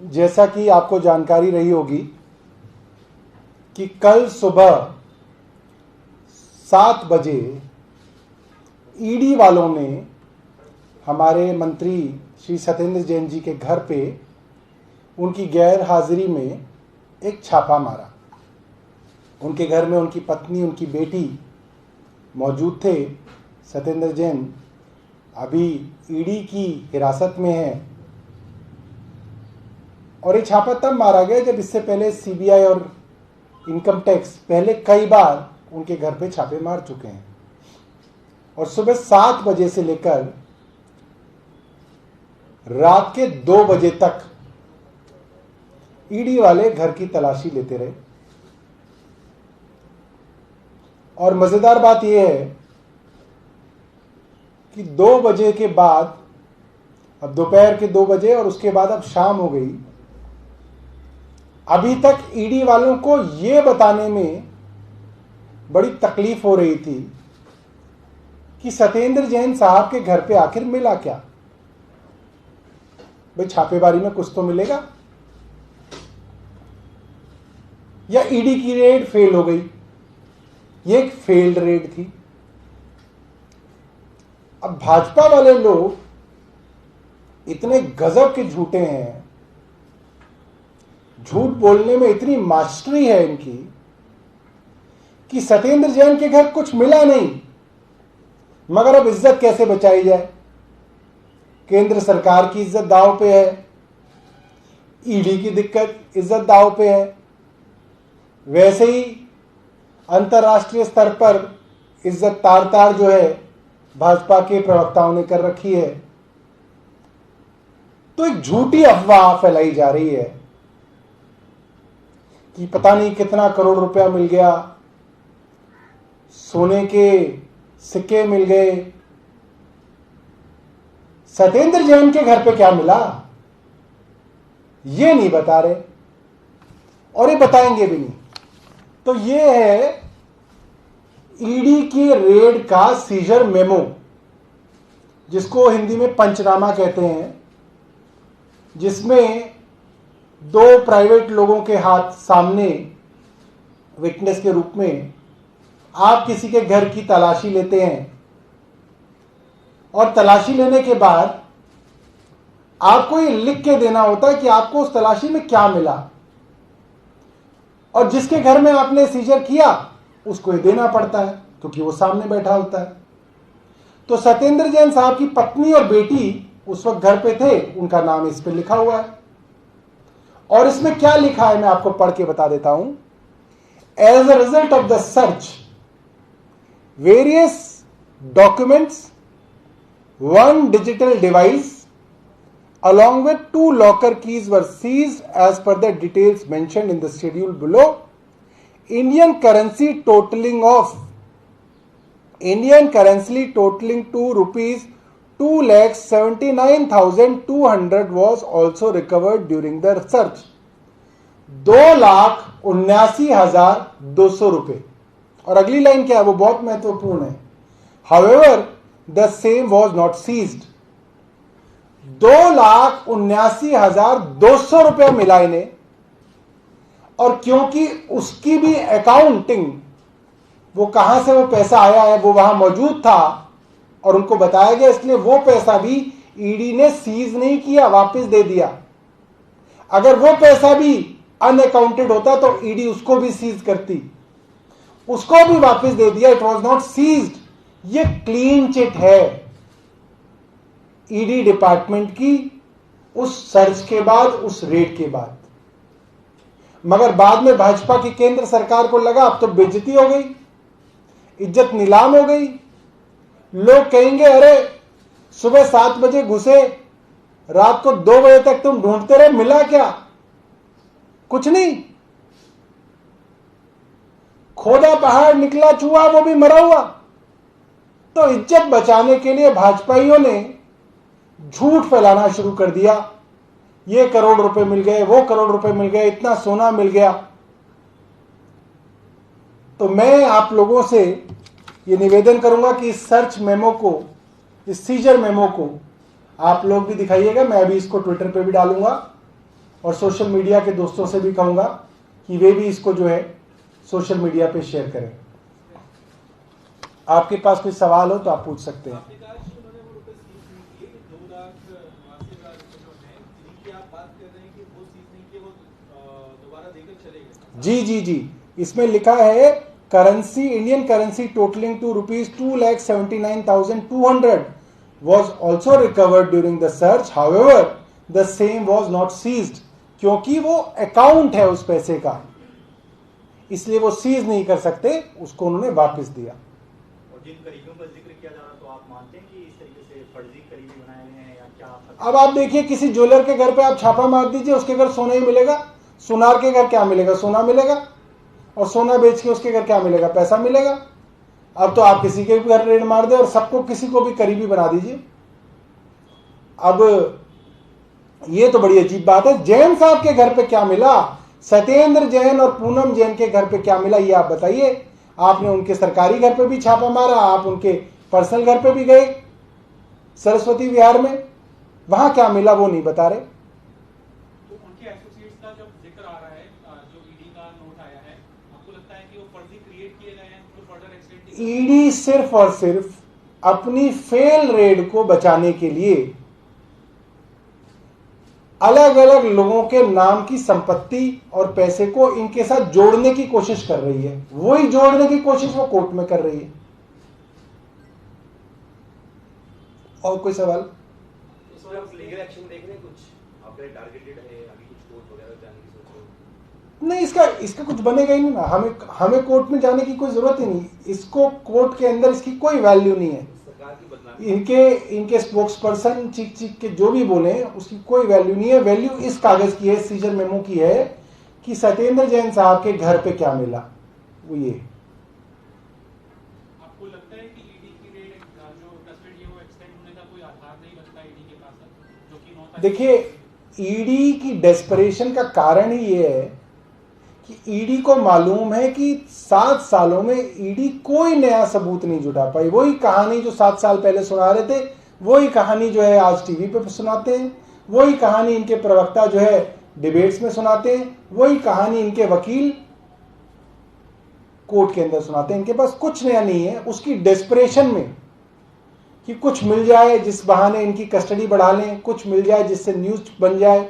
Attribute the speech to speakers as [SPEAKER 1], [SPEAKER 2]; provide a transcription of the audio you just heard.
[SPEAKER 1] जैसा कि आपको जानकारी रही होगी कि कल सुबह 7 बजे ईडी वालों ने हमारे मंत्री श्री सत्येंद्र जैन जी के घर पे उनकी गैर हाजिरी में एक छापा मारा। उनके घर में उनकी पत्नी, उनकी बेटी मौजूद थे। सत्येंद्र जैन अभी ईडी की हिरासत में हैं और ये छापा तब मारा गया जब इससे पहले सीबीआई और इनकम टैक्स पहले कई बार उनके घर पे छापे मार चुके हैं। और सुबह 7 बजे से लेकर रात के 2 बजे तक ईडी वाले घर की तलाशी लेते रहे। और मजेदार बात यह है कि 2 बजे के बाद, अब दोपहर के 2 बजे और उसके बाद अब शाम हो गई, अभी तक ईडी वालों को यह बताने में बड़ी तकलीफ हो रही थी कि सत्येंद्र जैन साहब के घर पे आखिर मिला क्या। भाई छापेमारी में कुछ तो मिलेगा, या ईडी की रेड फेल हो गई। ये एक फेल्ड रेड थी। अब भाजपा वाले लोग इतने गजब के झूठे हैं, झूठ बोलने में इतनी मास्टरी है इनकी कि सत्येंद्र जैन के घर कुछ मिला नहीं, मगर अब इज्जत कैसे बचाई जाए। केंद्र सरकार की इज्जत दांव पे है, ईडी की दिक्कत इज्जत दांव पे है, वैसे ही अंतर्राष्ट्रीय स्तर पर इज्जत तार तार जो है भाजपा के प्रवक्ताओं ने कर रखी है। तो एक झूठी अफवाह फैलाई जा रही है कि पता नहीं कितना करोड़ रुपया मिल गया, सोने के सिक्के मिल गए। सत्येंद्र जैन के घर पे क्या मिला ये नहीं बता रहे और ये बताएंगे भी नहीं। तो ये है ईडी की रेड का सीजर मेमो, जिसको हिंदी में पंचनामा कहते हैं, जिसमें 2 प्राइवेट लोगों के हाथ सामने विटनेस के रूप में आप किसी के घर की तलाशी लेते हैं और तलाशी लेने के बाद आपको ये लिख के देना होता है कि आपको उस तलाशी में क्या मिला, और जिसके घर में आपने सीजर किया उसको ये देना पड़ता है क्योंकि वो सामने बैठा होता है। तो सत्येंद्र जैन साहब की पत्नी और बेटी उस वक्त घर पे थे, उनका नाम इस पे लिखा हुआ है। और इसमें क्या लिखा है मैं आपको पढ़ के बता देता हूं। As a result of the search, various documents, 1 digital device along with 2 locker keys were seized as per the details mentioned in the schedule below. Indian currency totaling to rupees 2,79,200 was also recovered during the search. 2,79,200 रुपए। और अगली line क्या है, वो बहुत महत्वपूर्ण है। However, the same was not seized. 2,79,200 रुपया मिला इन्हें, और क्योंकि उसकी भी अकाउंटिंग, वो कहां से वो पैसा आया है वो वहां मौजूद था और उनको बताया गया, इसलिए वो पैसा भी ईडी ने सीज नहीं किया, वापस दे दिया। अगर वो पैसा भी अनअकाउंटेड होता तो ईडी उसको भी सीज करती, उसको भी वापस दे दिया। It was not seized. ये क्लीन चिट है ईडी डिपार्टमेंट की उस सर्च के बाद, उस रेड के बाद। मगर बाद में भाजपा की केंद्र सरकार को लगा अब तो बेइज्जती हो गई, इज्जत नीलाम हो गई। लोग कहेंगे अरे सुबह 7 बजे घुसे, रात को 2 बजे तक तुम ढूंढते रहे, मिला क्या? कुछ नहीं, खोदा पहाड़ निकला चूहा, वो भी मरा हुआ। तो इज्जत बचाने के लिए भाजपाइयों ने झूठ फैलाना शुरू कर दिया। ये करोड़ रुपए मिल गए, वो करोड़ रुपए मिल गए, इतना सोना मिल गया। तो मैं आप लोगों से ये निवेदन करूंगा कि इस सर्च मेमो को, इस सीजर मेमो को आप लोग भी दिखाइएगा। मैं अभी इसको ट्विटर पे भी डालूंगा और सोशल मीडिया के दोस्तों से भी कहूंगा कि वे भी इसको जो है सोशल मीडिया पे शेयर करें। आपके पास कोई सवाल हो तो आप पूछ सकते हैं। जी जी जी, इसमें लिखा है currency, Indian currency totalling to ₹2,79,200 was also recovered during the search. However, the same was not seized, क्योंकि वो अकाउंट है उस पैसे का, इसलिए वो सीज नहीं कर सकते, उसको उन्होंने वापस दिया।
[SPEAKER 2] और जिन करीबियों का जिक्र किया जा रहा, तो आप मानते हैं कि इस तरीके से फर्जी करीबी बनाए गए हैं या क्या?
[SPEAKER 1] अब आप देखिए, किसी ज्वेलर के घर पे आप छापा मार दीजिए, उसके घर सोना ही मिलेगा। सुनार के घर क्या मिलेगा? सोना मिलेगा। और सोना बेच के उसके घर क्या मिलेगा? पैसा मिलेगा। अब तो आप किसी के भी घर रेड मार दे और सबको, किसी को भी करीबी बना दीजिए। अब ये तो बड़ी अजीब बात है। जैन साहब के घर पे क्या मिला, सत्येंद्र जैन और पूनम जैन के घर पे क्या मिला, ये आप बताइए। आपने उनके सरकारी घर पे भी छापा मारा, आप उनके पर्सनल घर पे भी गए सरस्वती विहार में, वहां क्या मिला वो नहीं बता रहे।
[SPEAKER 3] तो उनके एसोसिएट्स का जब जिक्र आ रहा है, जो ईडी का नोट आया है, आपको लगता है कि वो फर्जी क्रिएट किए गए हैं तो फर्दर एक्सटेंड?
[SPEAKER 1] ईडी सिर्फ और सिर्फ अपनी फेल रेड को बचाने के लिए अलग अलग लोगों के नाम की संपत्ति और पैसे को इनके साथ जोड़ने की कोशिश कर रही है। वही जोड़ने की कोशिश वो कोर्ट में कर रही है। और कोई सवाल?
[SPEAKER 2] इसमें आप लीगल एक्शन देख रहे हैं कुछ? आपके टारगेटेड है अभी कुछ कोर्ट वगैरह जाने की सोच रहे हो?
[SPEAKER 1] नहीं, इसका कुछ बनेगा ही नहीं ना। हमें कोर्ट में जाने की कोई जरूरत ही नहीं। इसको कोर्ट के अंदर इसकी कोई वैल्यू नहीं है। इनके स्पोक्स पर्सन चीख के जो भी बोले उसकी कोई वैल्यू नहीं है। वैल्यू इस कागज की है, सीजर मेमो की है, कि सत्येंद्र जैन साहब के घर पे क्या मिला, वो ये।
[SPEAKER 3] आपको लगता है कि ईडी की रेड जो कस्टडी है वो एक्सटेंड होने का कोई आधार नहीं बनता ईडी के पास, जो कि 9 तारीख?
[SPEAKER 1] देखिए, ईडी की डेस्परेशन का कारण ही ये है कि ईडी को मालूम है कि 7 सालों में ईडी कोई नया सबूत नहीं जुटा पाई। वही कहानी जो 7 साल पहले सुना रहे थे, वही कहानी जो है आज टीवी पे सुनाते हैं, वही कहानी इनके प्रवक्ता जो है डिबेट्स में सुनाते हैं, वही कहानी इनके वकील कोर्ट के अंदर सुनाते हैं। इनके पास कुछ नया नहीं है। उसकी डेस्परेशन में कि कुछ मिल जाए जिस बहाने इनकी कस्टडी बढ़ा लें, कुछ मिल जाए जिससे न्यूज बन जाए,